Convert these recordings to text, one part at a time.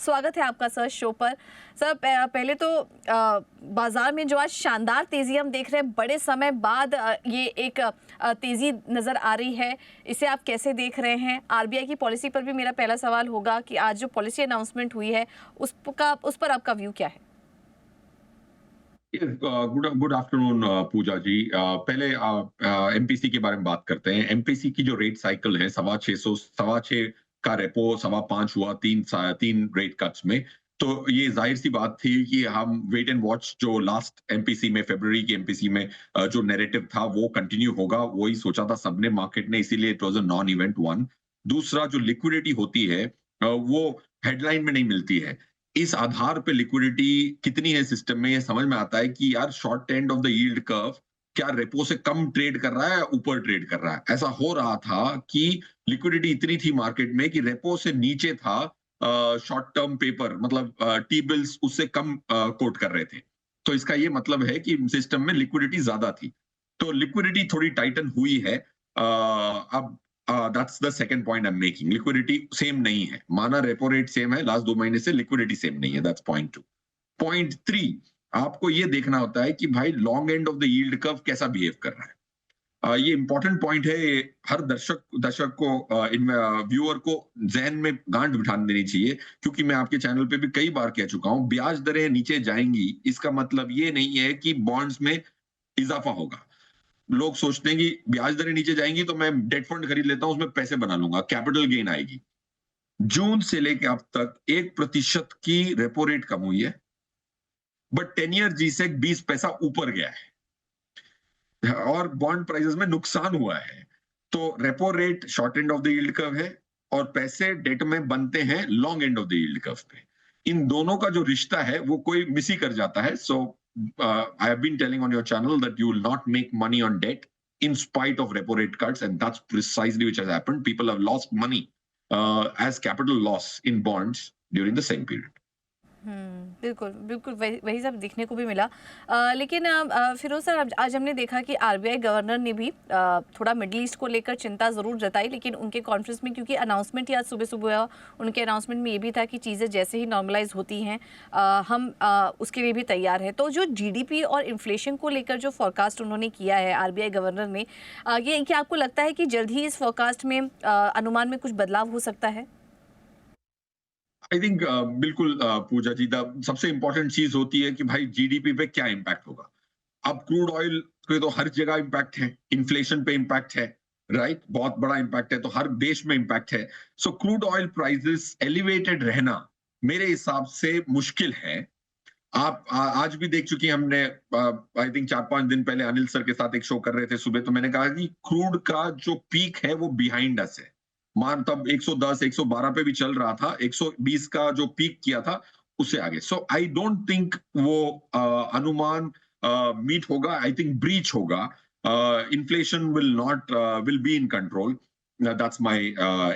स्वागत है आपका सर शो पर। सर पहले तो बाजार में जो आज शानदार तेजी हम देख रहे हैं, बड़े समय बाद ये एक तेजी नजर आ रही है, इसे आप कैसे देख रहे हैं? आरबीआई की पॉलिसी पर भी मेरा पहला सवाल होगा कि आज जो पॉलिसी अनाउंसमेंट हुई है उस पर आपका व्यू क्या है? गुड गुड आफ्टरनून पूजा जी। पहले एमपीसी के बारे में बात करते हैं। एमपीसी की जो रेट साइकिल है, सवा छह का रेपो 5.25 हुआ, तीन रेट कट्स में। तो ये जाहिर सी बात थी कि हम वेट एंड वॉच, जो लास्ट एमपीसी में, फरवरी की एमपीसी में जो नैरेटिव था वो कंटिन्यू होगा, वही सोचा था सबने, मार्केट ने, इसीलिए it was a non event one. दूसरा, जो लिक्विडिटी होती है वो हेडलाइन में नहीं मिलती है। इस आधार पे लिक्विडिटी कितनी है सिस्टम में, ये समझ में आता है कि यार short end of the yield curve क्या रेपो से कम ट्रेड कर रहा है या ऊपर ट्रेड कर रहा है। ऐसा हो रहा था कि लिक्विडिटी इतनी थी मार्केट में कि रेपो से नीचे था शॉर्ट टर्म पेपर, मतलब टी बिल्स उससे कम कोट कर रहे थे। तो इसका ये मतलब है कि सिस्टम में लिक्विडिटी ज्यादा थी। तो लिक्विडिटी थोड़ी टाइटन हुई है। अब that's the second point I am making. Liquidity same नहीं है, माना रेपो रेट सेम है, लास्ट 2 महीने से लिक्विडिटी सेम नहीं है। That's point two. Point three, आपको ये देखना होता है कि भाई long end of the yield curve कैसा बिहेव कर रहा है। ये इंपॉर्टेंट पॉइंट है। हर दर्शक दर्शक को, इन व्यूअर को जहन में गांठ बिठाने देनी चाहिए, क्योंकि मैं आपके चैनल पे भी कई बार कह चुका हूं, ब्याज दरें नीचे जाएंगी इसका मतलब ये नहीं है कि बॉन्ड्स में इजाफा होगा। लोग सोचते हैं कि ब्याज दरें नीचे जाएंगी तो मैं डेट फंड खरीद लेता हूं, उसमें पैसे बना लूंगा, कैपिटल गेन आएगी। जून से लेकर अब तक 1% की रेपो रेट कम हुई है, बट 10 ईयर जी से 20 पैसा ऊपर गया है और बॉन्ड प्राइसेस में नुकसान हुआ है। तो repo rate short end of the yield curve है और पैसे डेट में बनते हैं long end of the yield curve पे। इन दोनों का जो रिश्ता है वो कोई मिस ही कर जाता है। So I have been telling on your channel that you will not make money on date in spite of repo rate cuts, and that's precisely which has happened. People have lost money as capital loss in bonds during the same period. बिल्कुल, बिल्कुल वही वही सब देखने को भी मिला। लेकिन फिरोज़ सर, आज हमने देखा कि आरबीआई गवर्नर ने भी थोड़ा मिडल ईस्ट को लेकर चिंता ज़रूर जताई, लेकिन उनके कॉन्फ्रेंस में, क्योंकि अनाउंसमेंट ही आज सुबह-सुबह हुआ, उनके अनाउंसमेंट में ये भी था कि चीज़ें जैसे ही नॉर्मलाइज़ होती हैं हम उसके लिए भी तैयार हैं। तो जो जीडीपी और इन्फ्लेशन को लेकर जो फोरकास्ट उन्होंने किया है आरबीआई गवर्नर ने, ये क्या आपको लगता है कि जल्द ही इस फोरकास्ट में अनुमान में कुछ बदलाव हो सकता है? आई थिंक बिल्कुल पूजा जी, सबसे इंपॉर्टेंट चीज होती है कि भाई जीडीपी पे क्या इम्पैक्ट होगा। अब क्रूड ऑयल पे तो हर जगह इम्पैक्ट है, इन्फ्लेशन पे इम्पैक्ट है, राइट, बहुत बड़ा इम्पैक्ट है, तो हर देश में इम्पैक्ट है। सो क्रूड ऑयल प्राइसेस एलिवेटेड रहना मेरे हिसाब से मुश्किल है। आप आज भी देख चुकी हैं हमने, आई थिंक 4-5 दिन पहले अनिल सर के साथ एक शो कर रहे थे सुबह, तो मैंने कहा कि क्रूड का जो पीक है वो बिहाइंड अस है। मान तब 110 112 पे भी चल रहा था, 120 का जो पीक किया था उससे आगे। सो आई डोंट थिंक वो अनुमान मीट होगा, आई थिंक ब्रीच होगा। Inflation will be in control, that's my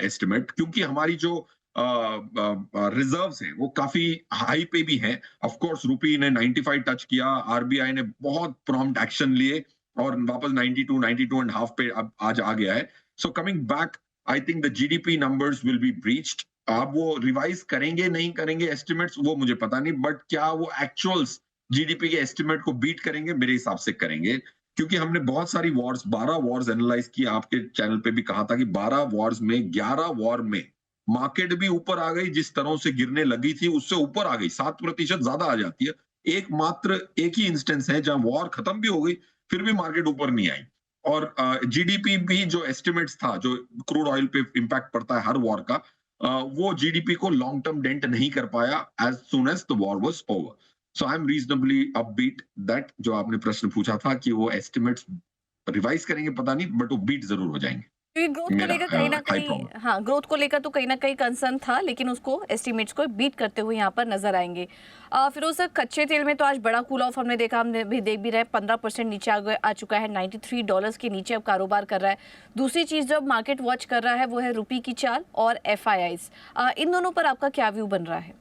estimate, क्योंकि हमारी जो रिजर्व्स हैं वो काफी हाई पे भी हैं। ऑफ कोर्स रुपी ने 95 टच किया, आरबीआई ने बहुत प्रॉम्प्ट एक्शन लिए और वापस 92 92 एंड हाफ पे अब आज आ गया है। So coming back, I think the GDP numbers will be breached. अब वो रिवाइज करेंगे नहीं करेंगे एस्टिमेट्स, वो मुझे पता नहीं, बट क्या वो एक्चुअल्स जीडीपी के एस्टिमेट को बीट करेंगे? मेरे हिसाब से करेंगे, क्योंकि हमने बहुत सारी वॉर्स, 12 वॉर्स एनालाइज की, आपके चैनल पे भी कहा था कि 12 वॉर्स में 11 वॉर में मार्केट भी ऊपर आ गई, जिस तरह से गिरने लगी थी उससे ऊपर आ गई, 7% ज्यादा आ जाती है। एक ही इंस्टेंस है जहां वॉर खत्म भी हो गई, फिर भी मार्केट ऊपर नहीं आई। और जीडीपी भी जो एस्टिमेट्स था, जो क्रूड ऑयल पे इम्पैक्ट पड़ता है हर वॉर का, वो जीडीपी को लॉन्ग टर्म डेंट नहीं कर पाया as soon as the war was over. So I am reasonably upbeat that, जो आपने प्रश्न पूछा था कि वो एस्टिमेट्स रिवाइज करेंगे, पता नहीं, बट वो बीट जरूर हो जाएंगे। क्योंकि ग्रोथ को मेरा लेकर कहीं न हाई कहीं, प्रॉब्लम। हाँ, ग्रोथ को लेकर तो कहीं न कहीं कंसर्न था, लेकिन उसको एस्टीमेट्स को बीट करते हुए यहाँ पर नज़र आएँगे। फिरोज़ सर, कच्चे तेल में तो आज बड़ा कूल ऑफ हमने देखा, हमने भी देख भी रहे हैं, 15% नीचे आ चुका है, $93 के नीचे अब कारोबार कर रहा है। दूसरी चीज़ जो मार्केट वॉच कर रहा है वो है रुपये की चाल और एफआईआईज़। इन दोनों पर आपका क्या व्यू बन रहा है?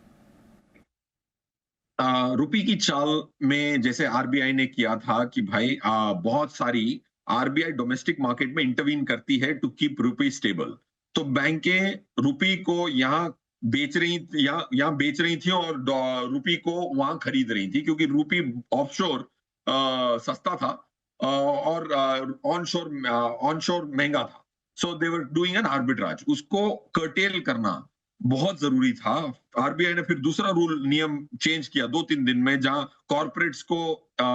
रुपी की चाल में जैसे आरबीआई ने किया था कि भाई बहुत सारी आरबीआई डोमेस्टिक मार्केट में इंटरवीन करती है टू कीप रुपी स्टेबल। तो बैंकें रुपी को यहाँ बेच रही, यहाँ बेच रही थी और रुपी को वहां खरीद रही थी, क्योंकि रुपी ऑफशोर सस्ता था और ऑनशोर महंगा था। सो दे वर डूइंग एन आर्बिट्राज, उसको कर्टेल करना बहुत जरूरी था। आरबीआई ने फिर दूसरा रूल नियम चेंज किया 2-3 दिन में, जहां कॉर्पोरेट्स को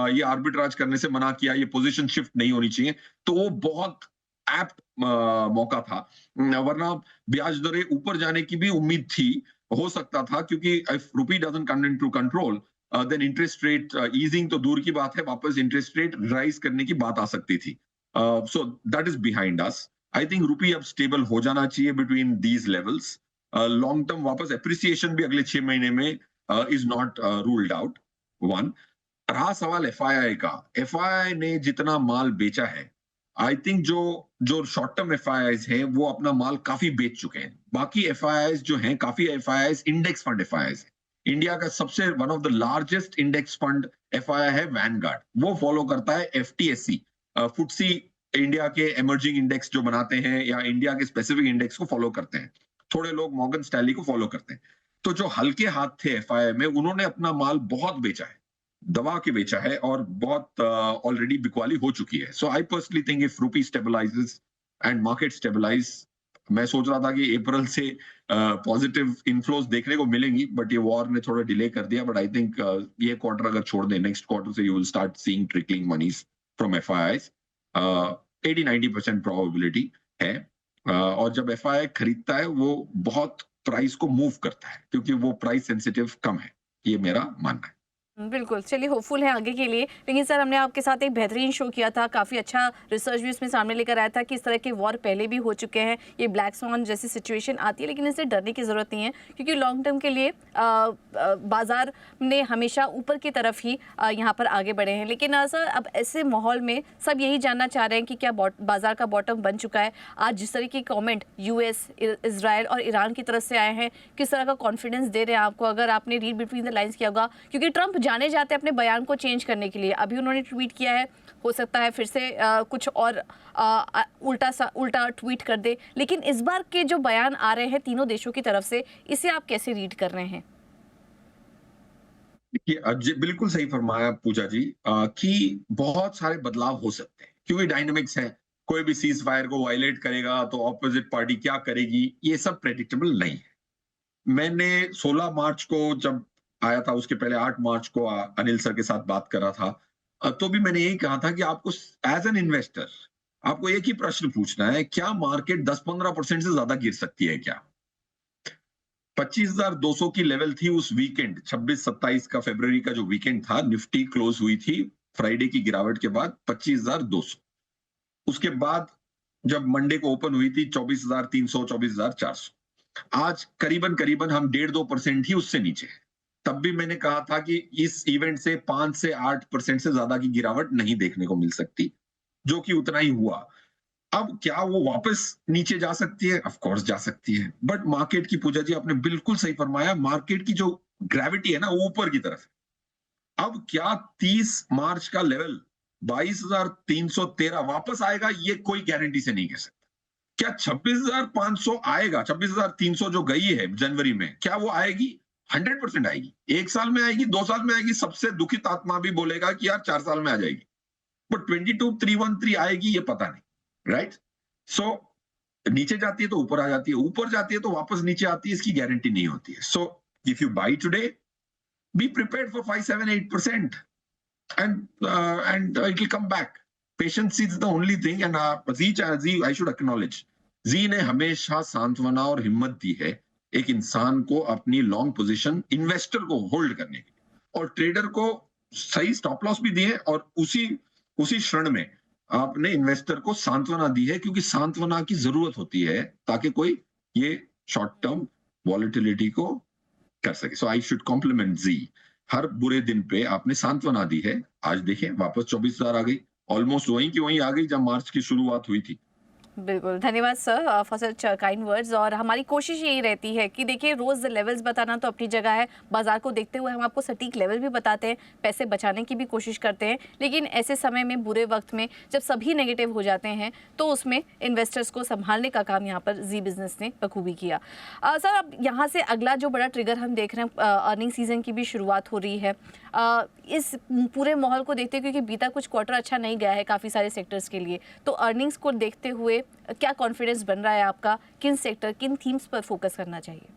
ये आर्बिट्राज करने से मना किया, ये पोजीशन शिफ्ट नहीं होनी चाहिए। तो वो बहुत एप्ट मौका था, वरना ब्याज दरें ऊपर जाने की भी उम्मीद थी, हो सकता था, क्योंकि if rupee doesn't come into control then interest rate easing तो दूर की बात है, वापस इंटरेस्ट रेट राइज करने की बात आ सकती थी। So that is behind us. I think rupee अब स्टेबल हो जाना चाहिए between these levels. Long term वापस एप्रिसिएशन भी अगले 6 महीने में is not ruled out. One, रहा सवाल एफआईआई का, एफआईआई ने जितना माल बेचा है, आई थिंक जो जो शॉर्ट टर्म एफआईआईज हैं वो अपना माल काफी बेच चुके हैं। बाकी एफआईआईज जो हैं, काफी एफआईआईज इंडेक्स फंड एफआईआईज है। इंडिया का सबसे one of the largest index fund FII है वैनगार्ड, वो फॉलो करता है एफटीएससी, फुटसी इंडिया के इमर्जिंग इंडेक्स जो बनाते हैं, या इंडिया के स्पेसिफिक इंडेक्स को फॉलो करते हैं। थोड़े लोग मॉर्गन स्टैनली को फॉलो करते हैं। तो जो हल्के हाथ थे एफआईआई में, उन्होंने अपना माल बहुत बेचा है, दबा के बेचा है, और बहुत ऑलरेडी बिकवाली हो चुकी है। So I personally think if rupee stabilizes and market stabilize, मैं सोच रहा था कि अप्रैल से पॉजिटिव इनफ्लोज देखने को मिलेंगी, बट ये वॉर ने थोड़ा डिले कर दिया। बट आई थिंक ये क्वार्टर अगर छोड़ दें, नेक्स्ट क्वार्टर से you will start seeing trickling monies from FIIs. 80-90% probability है। और जब एफआईआई खरीदता है, वो बहुत प्राइस को मूव करता है, क्योंकि वो प्राइस सेंसिटिव कम है। ये मेरा मानना है। बिल्कुल, चलिए होपफुल है आगे के लिए। लेकिन सर, हमने आपके साथ एक बेहतरीन शो किया था, काफ़ी अच्छा रिसर्च भी उसमें सामने लेकर आया था कि इस तरह के वॉर पहले भी हो चुके हैं, ये ब्लैक स्वॉन जैसी सिचुएशन आती है, लेकिन इससे डरने की ज़रूरत नहीं है, क्योंकि लॉन्ग टर्म के लिए बाज़ार ने हमेशा ऊपर की तरफ ही यहाँ पर आगे बढ़े हैं। लेकिन सर, अब ऐसे माहौल में सब यही जानना चाह रहे हैं कि क्या बाज़ार का बॉटम बन चुका है? आज जिस तरह की कॉमेंट यूएस, इसराइल और ईरान की तरफ से आए हैं, किस तरह का कॉन्फिडेंस दे रहे हैं आपको, अगर आपने रीड बिटवीन द लाइन्स किया होगा? क्योंकि ट्रंप जाने जाते अपने बयान को चेंज करने के लिए, अभी उन्होंने ट्वीट किया है, हो सकता है फिर से कुछ और उल्टा ट्वीट कर दे। लेकिन इस बार के जो बयान आ रहे हैं तीनों देशों की तरफ से, इसे आप कैसे रीड कर रहे हैं? देखिए, बिल्कुल सही फरमाया पूजा जी, कि बहुत सारे बदलाव हो सकते हैं, क्योंकि डायनामिक्स है। कोई भी सीज फायर को वायलेट करेगा तो ऑपोजिट पार्टी क्या करेगी, ये सब प्रेडिक्टेबल नहीं है। मैंने 16 मार्च को जब आया था, उसके पहले 8 मार्च को अनिल सर के साथ बात कर रहा था, तो भी मैंने यही कहा था कि आपको एज एन इन्वेस्टर आपको एक ही प्रश्न पूछना है, क्या मार्केट 10-15% से ज्यादा गिर सकती है क्या? 25,200 की लेवल थी उस वीकेंड, 26-27 का फरवरी का जो वीकेंड था, निफ्टी क्लोज हुई थी फ्राइडे की गिरावट के बाद 25,200। उसके बाद जब मंडे को ओपन हुई थी 24,300, 24,400। आज करीबन करीबन हम 1.5-2% ही उससे नीचे है। तब भी मैंने कहा था कि इस इवेंट से 5 से 8% से ज्यादा की गिरावट नहीं देखने को मिल सकती, जो कि उतना ही हुआ। अब क्या वो वापस नीचे जा सकती है? ऑफ कोर्स जा सकती है, बट मार्केट की, पूजा जी आपने बिल्कुल सही फरमाया, मार्केट की जो ग्रेविटी है ना, वो ऊपर की तरफ है। अब क्या 30 मार्च का लेवल 22,313 वापस आएगा, ये कोई गारंटी से नहीं कह सकता। क्या 26,500 आएगा? 26,300 जो गई है जनवरी में, क्या वो आएगी? 100% आएगी। 1 साल में आएगी, 2 साल में आएगी, सबसे दुखित आत्मा भी बोलेगा कि यार 4 साल में आ जाएगी, बट 22,313 आएगी, ये पता नहीं। राइट? सो नीचे जाती है तो ऊपर आ जाती है, ऊपर जाती है तो वापस नीचे आती है, इसकी गारंटी नहीं होती है। So if you by today, be prepared for 5-7-8%, and it will come back. Patience is the only thing, and Z, I should acknowledge, जी ने हमेशा सांत्वना और हिम्मत दी है एक इंसान को अपनी लॉन्ग पोजीशन, इन्वेस्टर को होल्ड करने की, और ट्रेडर को सही स्टॉप लॉस भी दी है, और उसी क्षण में आपने इन्वेस्टर को सांत्वना दी है, क्योंकि सांत्वना की जरूरत होती है ताकि कोई ये शॉर्ट टर्म वॉलेटिलिटी को कर सके। सो आई शुड कॉम्प्लीमेंट जी, हर बुरे दिन पे आपने सांत्वना दी है। आज देखें वापस 24,000 आ गई, ऑलमोस्ट वहीं की वहीं आ गई जब मार्च की शुरुआत हुई थी। बिल्कुल, धन्यवाद sir for such kind words. और हमारी कोशिश यही रहती है कि देखिए रोज़ लेवल्स बताना तो अपनी जगह है, बाज़ार को देखते हुए हम आपको सटीक लेवल भी बताते हैं, पैसे बचाने की भी कोशिश करते हैं, लेकिन ऐसे समय में, बुरे वक़्त में जब सभी नेगेटिव हो जाते हैं, तो उसमें इन्वेस्टर्स को सँभालने का काम यहाँ पर ज़ी बिज़नेस ने बखूबी किया। सर अब यहाँ से अगला जो बड़ा ट्रिगर हम देख रहे हैं, अर्निंग सीज़न की भी शुरुआत हो रही है। इस पूरे माहौल को देखते हुए, क्योंकि बीता कुछ क्वार्टर अच्छा नहीं गया है काफ़ी सारे सेक्टर्स के लिए, तो अर्निंग्स को देखते हुए क्या कॉन्फिडेंस बन रहा है आपका? किन सेक्टर, किन थीम्स पर फोकस करना चाहिए?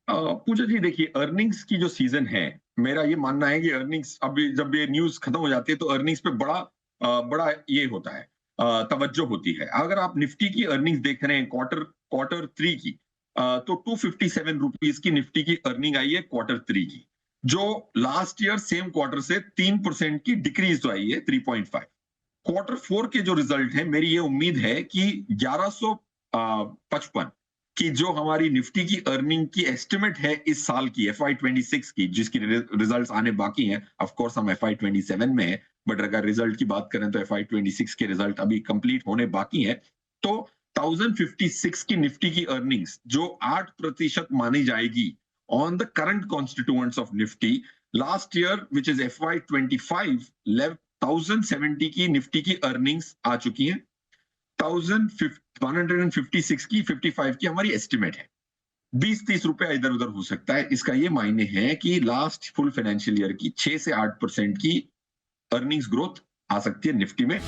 पूजा जी देखिए, अर्निंग्स की जो सीजन है, मेरा ये मानना है कि अर्निंग्स अभी जब ये न्यूज़ खत्म हो जाती है तो अर्निंग्स पे बड़ा ये होता है, तवज्जो होती है। अगर आप निफ्टी की अर्निंग्स देख रहे हैं क्वार्टर क्वार्टर 3 की, तो ₹257 की निफ्टी की अर्निंग आई है क्वार्टर 3 की, जो लास्ट ईयर सेम क्वार्टर से 3% की डिक्रीज तो आई है, 3.5। क्वार्टर 4 के जो रिजल्ट है, मेरी ये उम्मीद है कि 1155 कि जो हमारी निफ्टी की अर्निंग की एस्टिमेट है इस साल की, FY 26 की, जिसकी रिजल्ट्स आने बाकी हैं। ऑफ कोर्स हम FY 27 में है, बट अगर रिजल्ट की बात करें तो FY 26 के रिजल्ट अभी कंप्लीट होने बाकी हैं। तो 1056 की निफ्टी की अर्निंग्स जो 8% मानी जाएगी on the current constituents of Nifty, last year which is FY 25 1070 की निफ्टी की अर्निंग्स आ चुकी हैं। 156 की, 55 की हमारी एस्टिमेट है। 20-30 रुपया इधर उधर हो सकता है। इसका ये मायने है कि लास्ट फुल फाइनेंशियल ईयर की 6 से 8% की अर्निंग्स ग्रोथ आ सकती है निफ्टी में।